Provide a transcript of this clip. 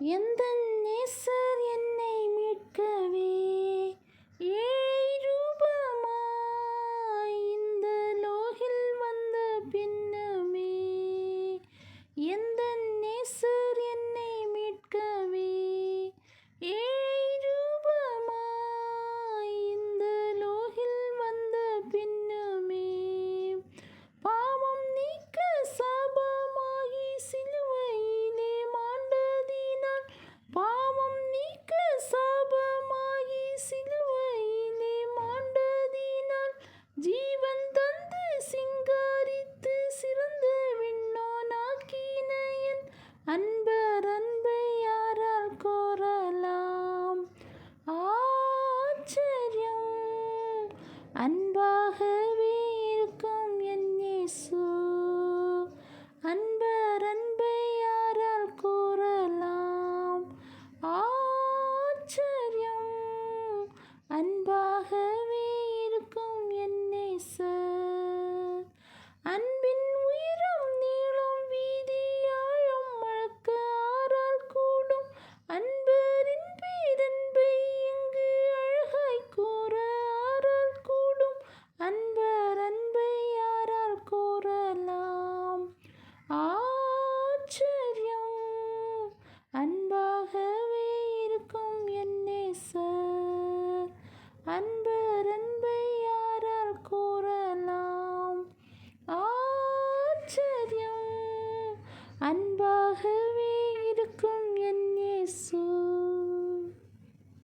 எந்தன் நேசர் என்னை மீட்கவே ஏழை ரூபமாய் இந்த லோகில் வந்த பின்னமே. எந்தன் நேசர் என்னை மீட்கவே ஏழை ரூபமாய் இந்த லோகில் வந்த பின்னமே. பாவம் நீக்க சாபமாகி சிலுவையிலே மாண்டதினால், பாவம் நீக்க சாபமாகி சிலுவையிலே மாண்டதினால், ஜீவன் தந்து சிங்காரித்து சிறந்த விண்ணோனாக்கின என் அன்பர் அன்பை யாரால் கோரலாம்? ஆச்சரியம் அன்பாக